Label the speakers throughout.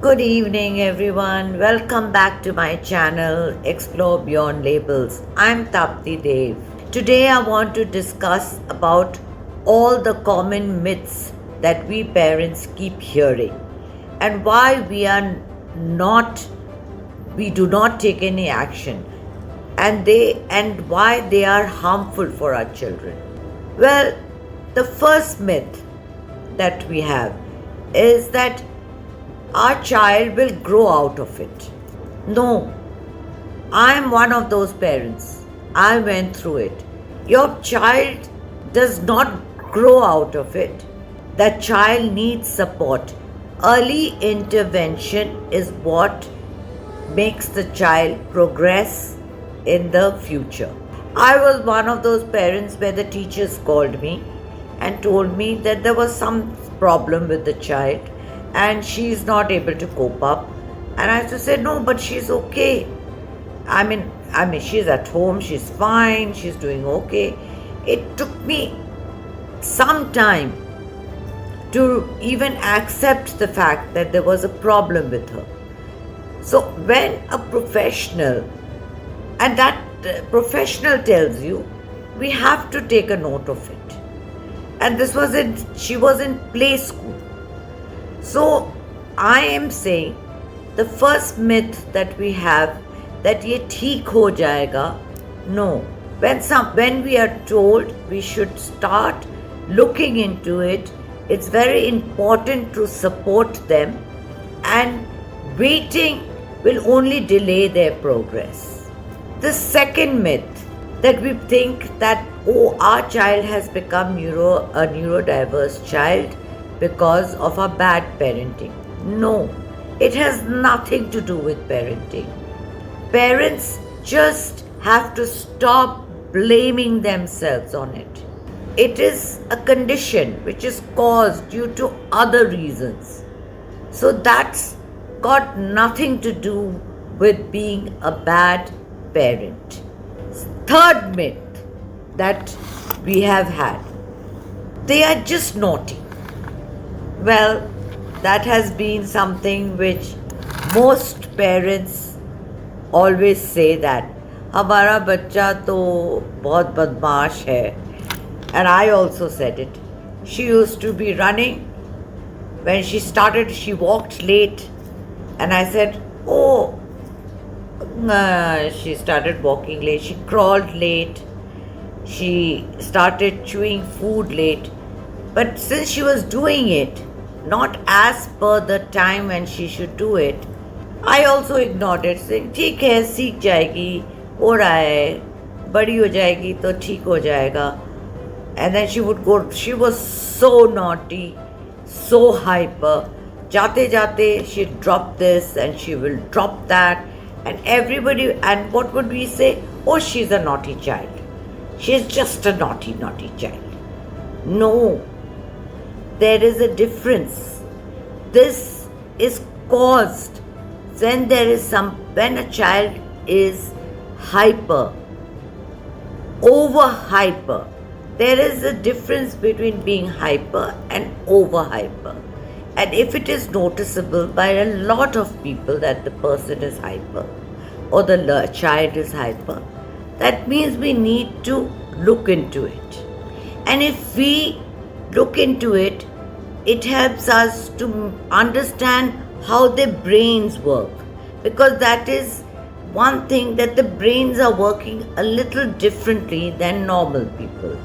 Speaker 1: Good evening, everyone. Welcome back to my channel, Explore Beyond Labels. I'm Tapti Dev. Today, I want to discuss about all the common myths that we parents keep hearing and why we do not take any action and why they are harmful for our children. Well, the first myth that we have is that our child will grow out of it. No, I'm one of those parents. I went through it. Your child does not grow out of it. That child needs support. Early intervention is what makes the child progress in the future. I was one of those parents where the teachers called me and told me that there was some problem with the child and she's not able to cope up. And I used to say, no, but she's okay. I mean, she's at home, she's fine, she's doing okay. It took me some time to even accept the fact that there was a problem with her. So when a professional, and that professional tells you, we have to take a note of it. And she was in play school. So I am saying the first myth that we have that ye theek ho jayega, no. When we are told we should start looking into it, it's very important to support them, and waiting will only delay their progress. The second myth that we think that our child has become a neurodiverse child because of our bad parenting. No, it has nothing to do with parenting. Parents just have to stop blaming themselves on it. It is a condition which is caused due to other reasons. So that's got nothing to do with being a bad parent. Third myth that we have had, they are just naughty. Well, that has been something which most parents always say that हमारा बच्चा तो बहुत बदमाश है. And I also said it. She used to be running. When she started, she walked late. And I said, she started walking late. She crawled late. She started chewing food late. But since she was doing it, not as per the time when she should do it, I also ignored it, saying, ठीक है, सीख जाएगी, हो रहा है, बड़ी हो जाएगी तो ठीक हो जाएगा. And then she would go, she was so naughty, so hyper. Jate jate, she'd drop this and she will drop that. And what would we say? Oh, she's a naughty child. She's just a naughty child. No. There is a difference. This is caused when a child is hyper, over hyper. There is a difference between being hyper and over hyper. And if it is noticeable by a lot of people that the person is hyper or the child is hyper, that means we need to look into it. And if we look into it, it helps us to understand how their brains work, because that is one thing, that the brains are working a little differently than normal people.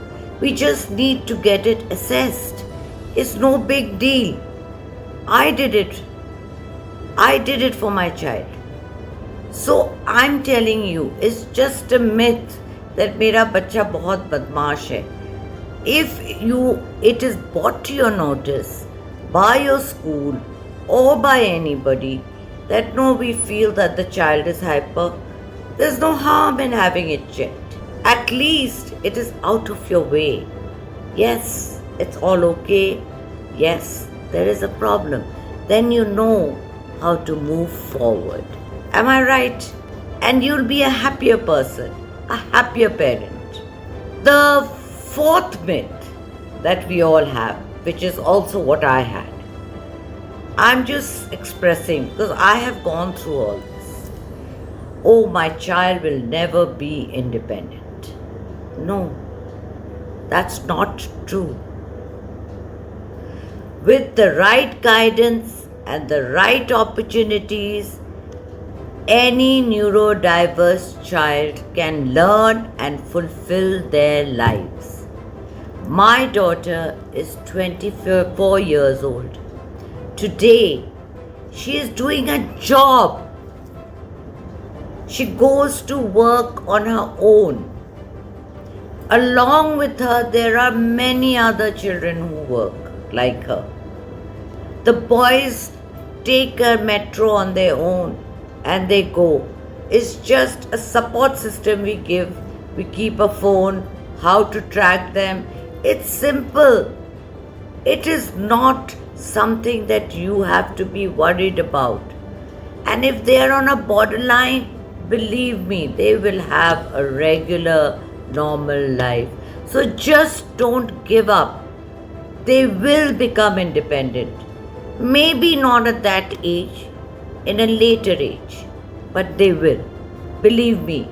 Speaker 1: We just need to get it assessed. It's no big deal. I did it for my child. So I'm telling you, it's just a myth that मेरा बच्चा बहुत बदमाश है. If it is brought to your notice by your school or by anybody that no, we feel that the child is hyper, there's no harm in having it checked. At least it is out of your way. Yes, it's all okay. Yes, there is a problem. Then you know how to move forward. Am I right? And you'll be a happier person, a happier parent. The fourth myth that we all have, which is also what I had, I'm just expressing because I have gone through all this. Oh, my child will never be independent. No, that's not true. With the right guidance and the right opportunities, any neurodiverse child can learn and fulfill their lives. My daughter is 24 years old. Today, she is doing a job. She goes to work on her own. Along with her, there are many other children who work like her. The boys take a metro on their own and they go. It's just a support system we give. We keep a phone, how to track them. It's simple. It is not something that you have to be worried about. And if they are on a borderline, believe me, they will have a regular, normal life. So just don't give up. They will become independent. Maybe not at that age, in a later age, but they will. Believe me,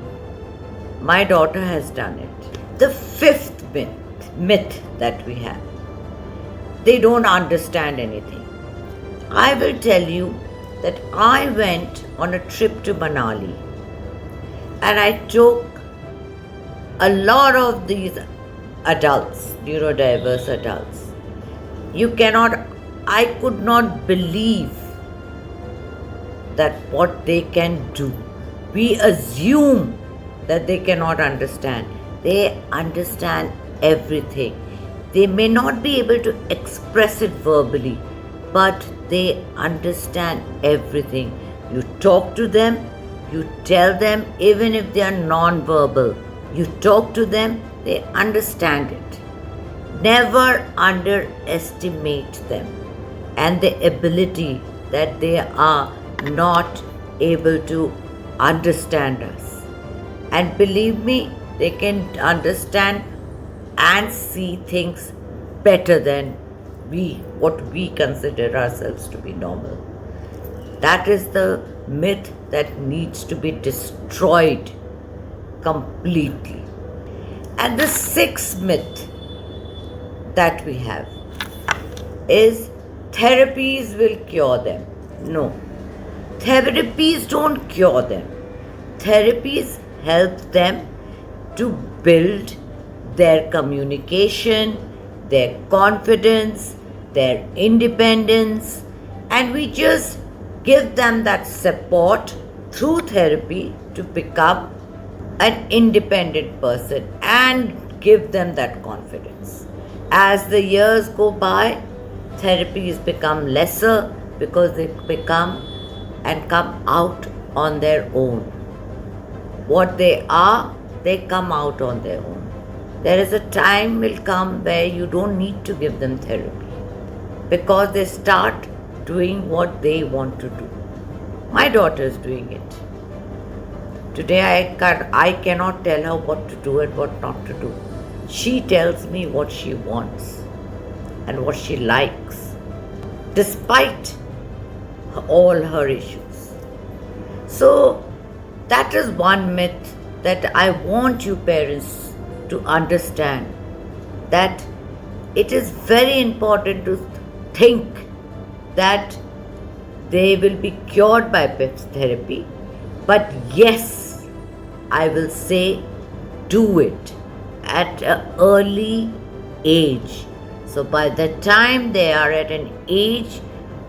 Speaker 1: my daughter has done it. The fifth myth that we have, they don't understand anything. I will tell you that I went on a trip to Manali and I took a lot of these adults, neurodiverse adults. I could not believe that what they can do. We assume that they cannot understand. They understand everything. They may not be able to express it verbally, but they understand everything. You talk to them, you tell them, even if they are non-verbal, you talk to them, they understand it. Never underestimate them and the ability that they are not able to understand us. And believe me, they can understand and see things better than what we consider ourselves to be normal. That is the myth that needs to be destroyed completely. And the sixth myth that we have is therapies will cure them. No, therapies don't cure them. Therapies help them to build their communication, their confidence, their independence, and we just give them that support through therapy to become an independent person and give them that confidence. As the years go by, therapies become lesser because they become and come out on their own. What they are, they come out on their own. There is a time will come where you don't need to give them therapy because they start doing what they want to do. My daughter is doing it. Today I cannot tell her what to do and what not to do. She tells me what she wants and what she likes, despite all her issues. So that is one myth that I want you parents to understand, that it is very important to think that they will be cured by therapy. But yes, I will say do it at an early age. So by the time they are at an age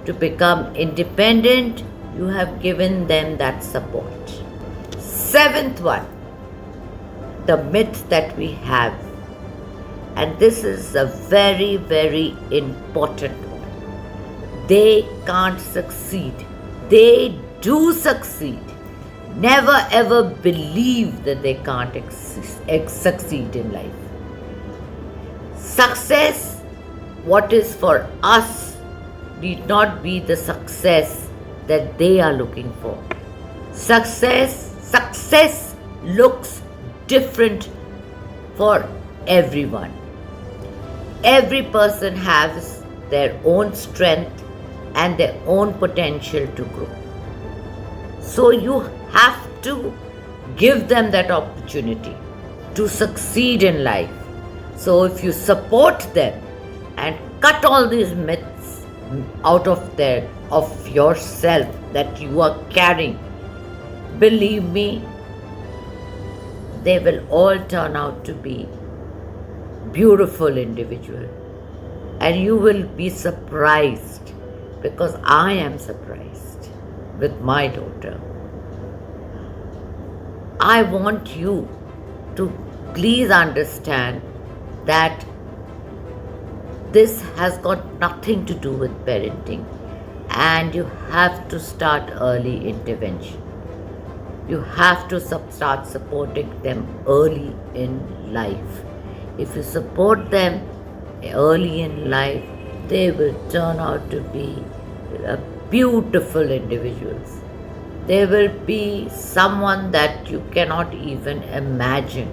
Speaker 1: to become independent, you have given them that support. Seventh one, the myth that we have, and this is a very, very important one. They can't succeed. They do succeed. Never ever believe that they can't succeed in life. Success, what is for us, need not be the success that they are looking for. Success looks different for everyone. Every person has their own strength, and their own potential to grow. So you have to give them that opportunity to succeed in life. So if you support them and cut all these myths out of yourself that you are carrying, believe me, they will all turn out to be beautiful individuals. And you will be surprised, because I am surprised with my daughter. I want you to please understand that this has got nothing to do with parenting, and you have to start early intervention. You have to start supporting them early in life. If you support them early in life, they will turn out to be beautiful individuals. They will be someone that you cannot even imagine.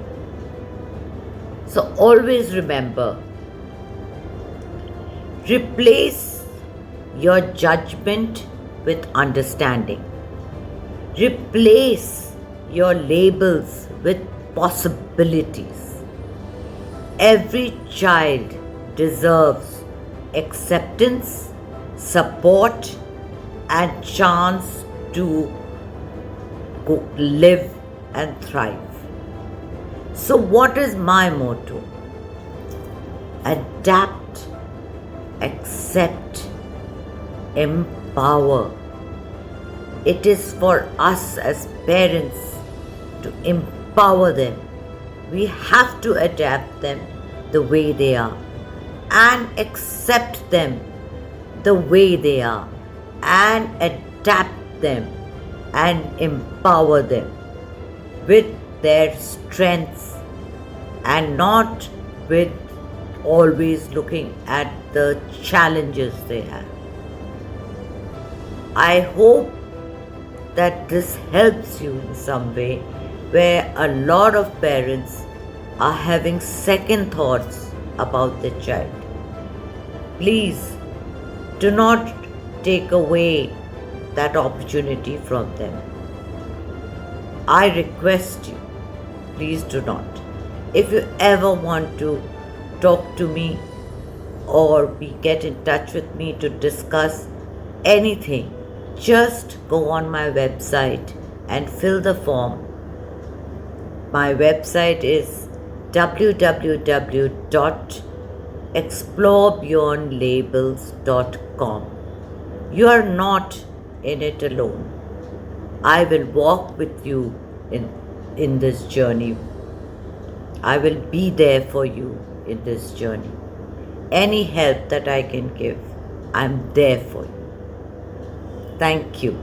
Speaker 1: So always remember, replace your judgment with understanding. Replace your labels with possibilities. Every child deserves acceptance, support, and chance to live and thrive. So what is my motto? Adapt, accept, empower. It is for us as parents to empower them. We have to adapt them the way they are and accept them the way they are and adapt them and empower them with their strengths and not with always looking at the challenges they have. I hope that this helps you in some way, where a lot of parents are having second thoughts about the child. Please do not take away that opportunity from them. I request you, please do not. If you ever want to talk to me or get in touch with me to discuss anything, just go on my website and fill the form. My website is www.explorebeyondlabels.com. You are not in it alone. I will walk with you in this journey. I will be there for you in this journey. Any help that I can give, I'm there for you. Thank you.